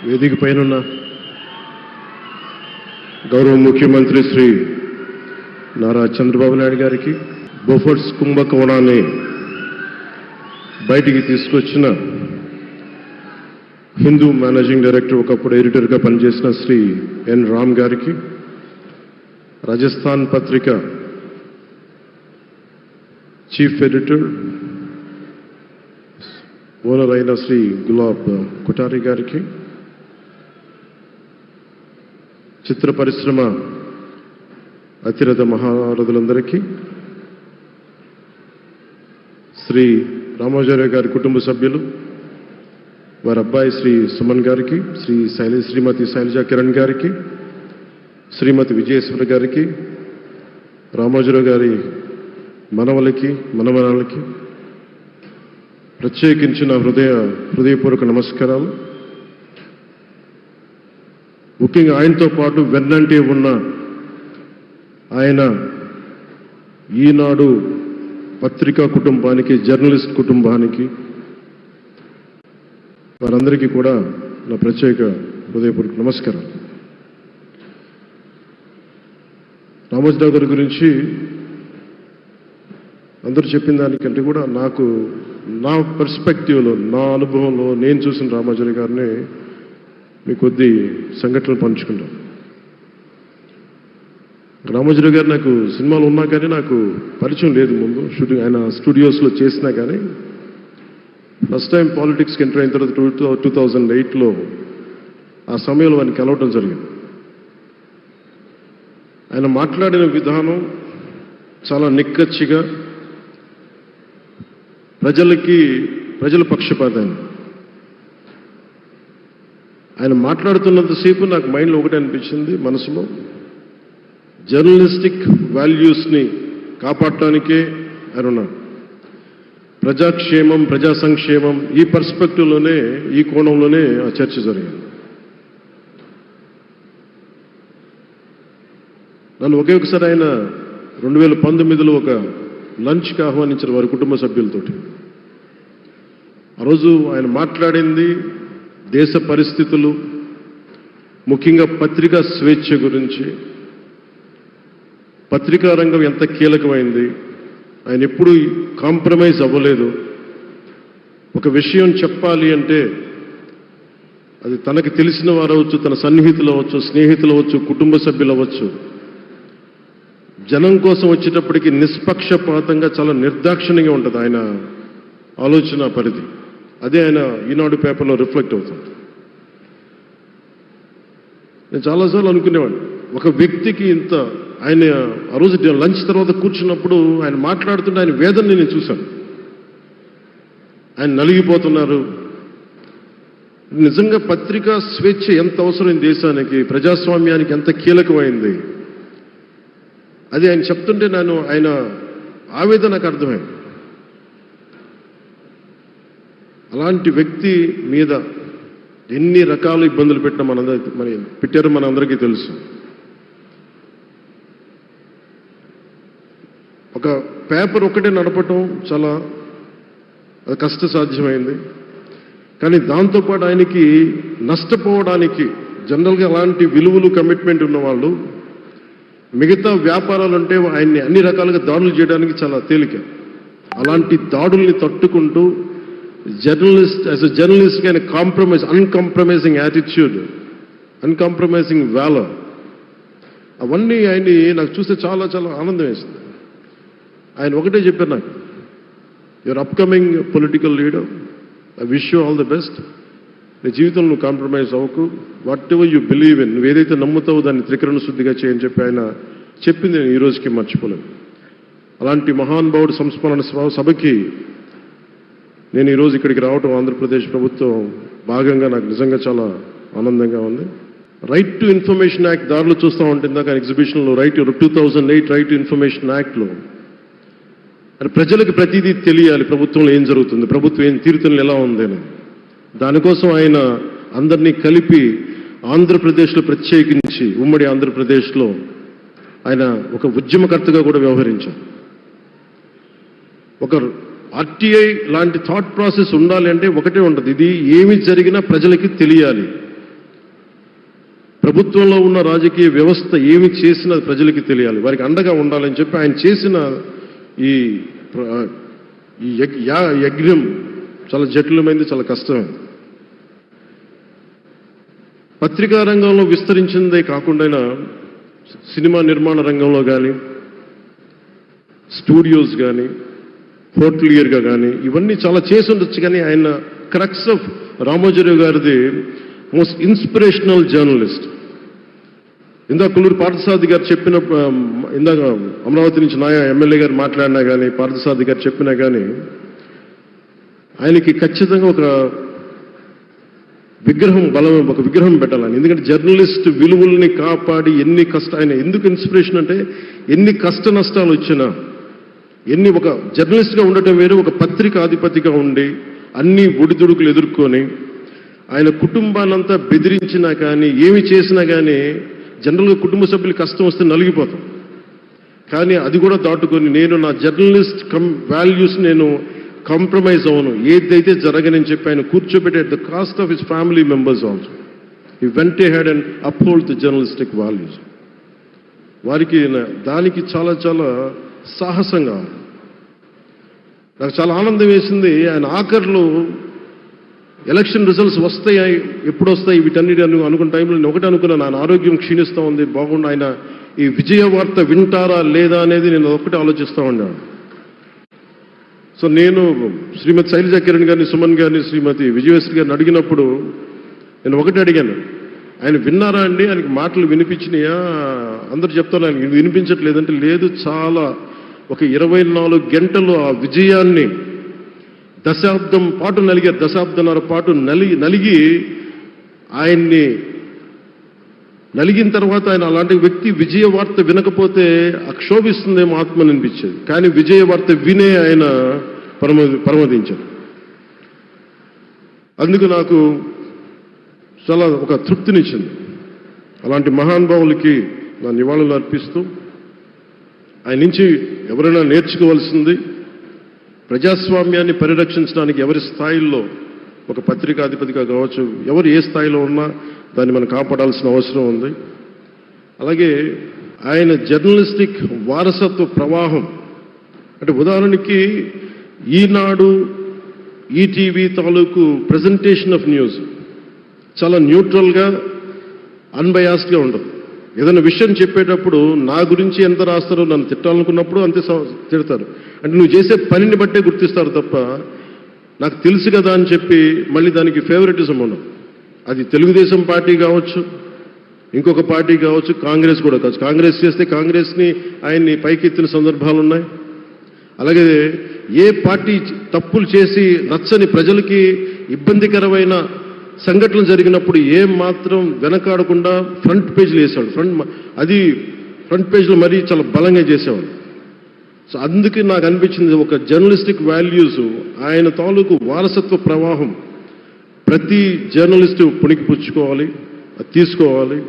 వేదిక పైనున్న గౌరవ ముఖ్యమంత్రి శ్రీ నారా చంద్రబాబు నాయుడు గారికి, బోఫర్స్ కుంభకోణాన్ని బయటికి తీసుకొచ్చిన హిందూ మేనేజింగ్ డైరెక్టర్, ఒకప్పుడు ఎడిటర్గా పనిచేసిన శ్రీ ఎన్ రామ్ గారికి, రాజస్థాన్ పత్రిక చీఫ్ ఎడిటర్ ఓనర్ అయిన శ్రీ గులాబ్ కుటారి గారికి, చిత్ర పరిశ్రమ అతిరథ మహారథులందరికీ, శ్రీ రామోజీరావు గారి కుటుంబ సభ్యులు, వారి అబ్బాయి శ్రీ సుమన్ గారికి, శ్రీమతి శైలజా కిరణ్ గారికి, శ్రీమతి విజయేశ్వర గారికి, రామోజీరావు గారి మనవలకి మనవరాలకి ప్రత్యేకించిన హృదయపూర్వక నమస్కారాలు. ముఖ్యంగా ఆయనతో పాటు వెన్నంటే ఉన్న ఆయన ఈనాడు పత్రికా కుటుంబానికి, జర్నలిస్ట్ కుటుంబానికి, వారందరికీ కూడా నా ప్రత్యేక హృదయపూర్వక నమస్కారం. రామోజీరావు గారి గురించి అందరూ చెప్పిన దానికంటే కూడా నాకు నా పర్స్పెక్టివ్లో, నా అనుభవంలో నేను చూసిన రామోజీరావు గారిని మీ కొద్ది సంఘటనలు పంచుకుంటాను. రామోజీరావు గారు నాకు సినిమాలు ఉన్నా కానీ నాకు పరిచయం లేదు. ముందు షూటింగ్ ఆయన స్టూడియోస్లో చేసినా కానీ ఫస్ట్ టైం పాలిటిక్స్కి ఎంటర్ అయిన తర్వాత 2008లో ఆ సమయంలో ఆయన కలవటం జరిగింది. ఆయన మాట్లాడిన విధానం చాలా నిక్కచ్చిగా, ప్రజల పక్షపాతం. ఆయన మాట్లాడుతున్నంతసేపు నాకు మైండ్లో ఒకటే అనిపించింది, మనసులో జర్నలిస్టిక్ వాల్యూస్ని కాపాడటానికే ఆయన ఉన్నాడు. ప్రజాక్షేమం, ప్రజా సంక్షేమం, ఈ పర్స్పెక్టివ్లోనే, ఈ కోణంలోనే ఆ చర్చ జరిగింది. నన్ను ఒకసారి ఆయన 2019లో ఒక లంచ్కి ఆహ్వానించారు వారి కుటుంబ సభ్యులతోటి. ఆ రోజు ఆయన మాట్లాడింది దేశ పరిస్థితులు, ముఖ్యంగా పత్రికా స్వేచ్ఛ గురించి, పత్రికా రంగం ఎంత కీలకమైంది. ఆయన ఎప్పుడూ కాంప్రమైజ్ అవ్వలేదు. ఒక విషయం చెప్పాలి అంటే అది తనకి తెలిసిన వారు అవ్వచ్చు, తన సన్నిహితులు అవ్వచ్చు, స్నేహితులు అవ్వచ్చు, కుటుంబ సభ్యులు అవ్వచ్చు, జనం కోసం వచ్చేటప్పటికి నిష్పక్షపాతంగా, చాలా నిర్దాక్షిణ్యంగా ఉంటుంది ఆయన ఆలోచన పరిధి. అదే ఆయన ఈనాడు పేపర్లో రిఫ్లెక్ట్ అవుతుంది. నేను చాలాసార్లు అనుకునేవాడిని, ఒక వ్యక్తికి ఇంత, ఆయన ఆ రోజు లంచ్ తర్వాత కూర్చున్నప్పుడు ఆయన మాట్లాడుతుంటే ఆయన వేదనని నేను చూశాను. ఆయన నలిగిపోతున్నారు. నిజంగా పత్రికా స్వేచ్ఛ ఎంత అవసరం దేశానికి, ప్రజాస్వామ్యానికి ఎంత కీలకమైంది, అది ఆయన చెప్తుంటే ఆయన ఆవేదన నాకు అర్థమైంది. అలాంటి వ్యక్తి మీద ఎన్ని రకాల ఇబ్బందులు పెట్టారో మనందరికీ తెలుసు. ఒక పేపర్ ఒకటే నడపటం చాలా కష్టసాధ్యమైంది. కానీ దాంతోపాటు ఆయనకి నష్టపోవడానికి, జనరల్గా అలాంటి విలువలు, కమిట్మెంట్ ఉన్నవాళ్ళు మిగతా వ్యాపారాలుంటే ఆయన్ని అన్ని రకాలుగా దాడులు చేయడానికి చాలా తేలిక. అలాంటి దాడుల్ని తట్టుకుంటూ యాజ్ ఎ జర్నలిస్ట్ ఆయన అన్కాంప్రమైజింగ్ యాటిట్యూడ్, అన్కాంప్రమైజింగ్ వాలర్, అవన్నీ ఆయన్ని నాకు చూస్తే చాలా చాలా ఆనందం వేసింది. ఆయన ఒకటే చెప్పారు నాకు, your upcoming political leader, I wish you all the best. నీ జీవితంలో నువ్వు కాంప్రమైజ్ అవ్వకు, what ever you believe in, నువ్వు ఏదైతే నమ్ముతావో దాన్ని త్రికరణ శుద్ధిగా చేయని చెప్పి ఆయన చెప్పింది నేను ఈ రోజుకి మర్చిపోలేను. అలాంటి మహానుభావుడు సంస్మరణ సభకి నేను ఈరోజు ఇక్కడికి రావటం ఆంధ్రప్రదేశ్ ప్రభుత్వం భాగంగా నాకు నిజంగా చాలా ఆనందంగా ఉంది. రైట్ టు ఇన్ఫర్మేషన్ యాక్ట్ దారిలో చూస్తూ ఉంటుంది దాకా ఎగ్జిబిషన్లో 2008 రైట్ టు ఇన్ఫర్మేషన్ యాక్ట్లో ప్రజలకు ప్రతిదీ తెలియాలి, ప్రభుత్వంలో ఏం జరుగుతుంది, ప్రభుత్వం ఏం తీరుతలు ఎలా ఉంది అని. దానికోసం ఆయన అందరినీ కలిపి ఆంధ్రప్రదేశ్లో, ప్రత్యేకించి ఉమ్మడి ఆంధ్రప్రదేశ్లో ఆయన ఒక ఉద్యమకర్తగా కూడా వ్యవహరించారు. ఒక ఆర్టీఐ లాంటి థాట్ ప్రాసెస్ ఉండాలి అంటే ఒకటే ఉంటుంది, ఇది ఏమి జరిగినా ప్రజలకి తెలియాలి, ప్రభుత్వంలో ఉన్న రాజకీయ వ్యవస్థ ఏమి చేసినా ప్రజలకి తెలియాలి, వారికి అండగా ఉండాలని చెప్పి ఆయన చేసిన ఈ యజ్ఞం చాలా జటిలమైంది, చాలా కష్టమైంది. పత్రికా రంగంలో విస్తరించిందే కాకుండా సినిమా నిర్మాణ రంగంలో కానీ, స్టూడియోస్ కానీ, హోటలియర్గా కానీ ఇవన్నీ చాలా చేసి ఉండొచ్చు. కానీ ఆయన క్రక్స్ ఆఫ్ రామోజీరావు గారిది మోస్ట్ ఇన్స్పిరేషనల్ జర్నలిస్ట్. ఇందాక కొల్లూరు పార్థసారథి గారు చెప్పిన, ఇందాక అమరావతి నుంచి నా ఎమ్మెల్యే గారు మాట్లాడినా కానీ, పార్థసారథి గారు చెప్పినా కానీ ఆయనకి ఖచ్చితంగా ఒక విగ్రహం పెట్టాలని. ఎందుకంటే జర్నలిస్ట్ విలువల్ని కాపాడి ఆయన ఎందుకు ఇన్స్పిరేషన్ అంటే ఎన్ని కష్ట నష్టాలు వచ్చినా, ఒక జర్నలిస్ట్గా ఉండటం వేరు, ఒక పత్రికాధిపతిగా ఉండి అన్ని ఒడిదుడుకులు ఎదుర్కొని ఆయన కుటుంబాన్నంతా బెదిరించినా కానీ, ఏమి చేసినా కానీ జనరల్గా కుటుంబ సభ్యులు కష్టం వస్తే నలిగిపోతాం. కానీ అది కూడా దాటుకొని నేను నా జర్నలిస్ట్ వాల్యూస్ నేను కాంప్రమైజ్ అవ్వను, ఏదైతే జరగనని చెప్పి ఆయన కూర్చోబెట్టి at the cost of his family members also he vent ahead and uphold the journalistic values. వారికి దానికి చాలా చాలా సాహసంగా నాకు చాలా ఆనందం వేసింది. ఆయన ఆఖరిలో ఎలక్షన్ రిజల్ట్స్ వస్తాయి, ఎప్పుడు వస్తాయి వీటన్నిటి అనుకున్న టైంలో నేను ఒకటి అనుకున్నాను, ఆయన ఆరోగ్యం క్షీణిస్తూ ఉంది, బాగుండా ఆయన ఈ విజయ వార్త వింటారా లేదా అనేది నేను ఒకటి ఆలోచిస్తూ ఉన్నాను. సో నేను శ్రీమతి శైలజా కిరణ్ గారిని, సుమన్ గారిని, శ్రీమతి విజయశ్రీ గారిని అడిగినప్పుడు నేను ఒకటి అడిగాను, ఆయన విన్నారా అండి, ఆయనకి మాటలు వినిపించినాయా? అందరూ చెప్తాను ఆయన వినిపించట్లేదంటే, లేదు, చాలా ఒక 24 గంటలు ఆ విజయాన్ని దశాబ్దం పాటు నలిగారు, దశాబ్దన్నర పాటు నలిగి ఆయన్ని నలిగిన తర్వాత ఆయన అలాంటి వ్యక్తి విజయ వార్త వినకపోతే అక్షోభిస్తుందేమో ఆత్మని అనిపించేది. కానీ విజయ వార్త వినే ఆయన పరమదించారు. అందుకు నాకు చాలా ఒక తృప్తినిచ్చింది. అలాంటి మహానుభావులకి నా నివాళులు అర్పిస్తూ ఆయన నుంచి ఎవరైనా నేర్చుకోవాల్సింది, ప్రజాస్వామ్యాన్ని పరిరక్షించడానికి ఎవరి స్థాయిల్లో, ఒక పత్రికాధిపతిగా కావచ్చు, ఎవరు ఏ స్థాయిలో ఉన్నా దాన్ని మనం కాపాడాల్సిన అవసరం ఉంది. అలాగే ఆయన జర్నలిస్టిక్ వారసత్వ ప్రవాహం అంటే ఉదాహరణకి ఈనాడు, ఈటీవీ తాలూకు ప్రజెంటేషన్ ఆఫ్ న్యూస్ చాలా న్యూట్రల్గా, అన్బయాస్డ్గా ఉండదు. ఏదైనా విషయం చెప్పేటప్పుడు నా గురించి ఎంత రాస్తారో, నన్ను తిట్టాలనుకున్నప్పుడు అంతే తిడతారు. అంటే నువ్వు చేసే పనిని బట్టే గుర్తిస్తారు తప్ప నాకు తెలుసు కదా అని చెప్పి మళ్ళీ దానికి ఫేవరెటిజం ఉండదు. అది తెలుగుదేశం పార్టీ కావచ్చు, ఇంకొక పార్టీ కావచ్చు, కాంగ్రెస్ కూడా కావచ్చు. కాంగ్రెస్ చేస్తే కాంగ్రెస్ని ఆయన్ని పైకెత్తిన సందర్భాలు ఉన్నాయి. అలాగే ఏ పార్టీ తప్పులు చేసి నచ్చని ప్రజలకి ఇబ్బందికరమైన సంఘటనలు జరిగినప్పుడు ఏం మాత్రం వెనకాడకుండా ఫ్రంట్ పేజీలు వేసేవాడు. ఫ్రంట్ పేజీలో మరీ చాలా బలంగా చేసేవాడు. సో అందుకే నాకు అనిపించింది ఒక జర్నలిస్టిక్ వాల్యూస్, ఆయన తాలూకు వారసత్వ ప్రవాహం ప్రతి జర్నలిస్టు పుణికిపుచ్చుకోవాలి, అది తీసుకోవాలి.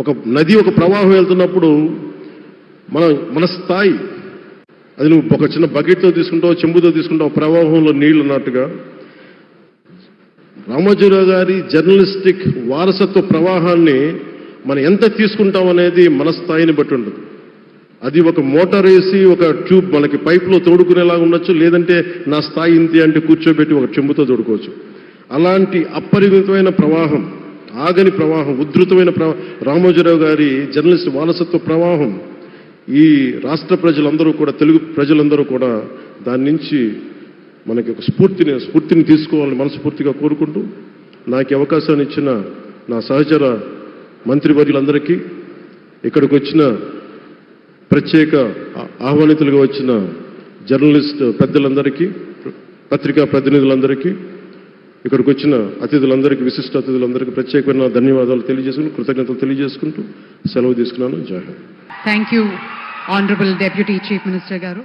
ఒక నది ఒక ప్రవాహం వెళ్తున్నప్పుడు మన స్థాయి, అది నువ్వు ఒక చిన్న బకెట్తో తీసుకుంటావు, చెంబుతో తీసుకుంటావు, ప్రవాహంలో నీళ్లు ఉన్నట్టుగా రామోజీరావు గారి జర్నలిస్టిక్ వారసత్వ ప్రవాహాన్ని మనం ఎంత తీసుకుంటాం అనేది మన స్థాయిని బట్టి ఉంటుంది. అది ఒక మోటార్ వేసి ఒక ట్యూబ్ మనకి పైప్లో తోడుకునేలాగా ఉండొచ్చు, లేదంటే నా స్థాయి ఇంతే అంటే కూర్చోబెట్టి ఒక చెంబుతో తోడుకోవచ్చు. అలాంటి అపరిమితమైన ప్రవాహం, ఆగని ప్రవాహం, ఉధృతమైన రామోజీరావు గారి జర్నలిస్ట్ వారసత్వ ప్రవాహం ఈ రాష్ట్ర ప్రజలందరూ కూడా, తెలుగు ప్రజలందరూ కూడా దాని నుంచి మనకి ఒక స్ఫూర్తిని తీసుకోవాలని మనస్ఫూర్తిగా కోరుకుంటూ, నాకు అవకాశాన్ని ఇచ్చిన నా సహచర మంత్రివర్యులందరికీ, ఇక్కడికి వచ్చిన ప్రత్యేక ఆహ్వానితులుగా వచ్చిన జర్నలిస్ట్ పెద్దలందరికీ, పత్రికా ప్రతినిధులందరికీ, ఇక్కడికి వచ్చిన అతిథులందరికీ, విశిష్ట అతిథులందరికీ ప్రత్యేకమైన ధన్యవాదాలు తెలియజేసుకుంటూ, కృతజ్ఞతలు తెలియజేసుకుంటూ సెలవు తీసుకున్నాను. జై Hind. Thank you honourable deputy chief minister గారు.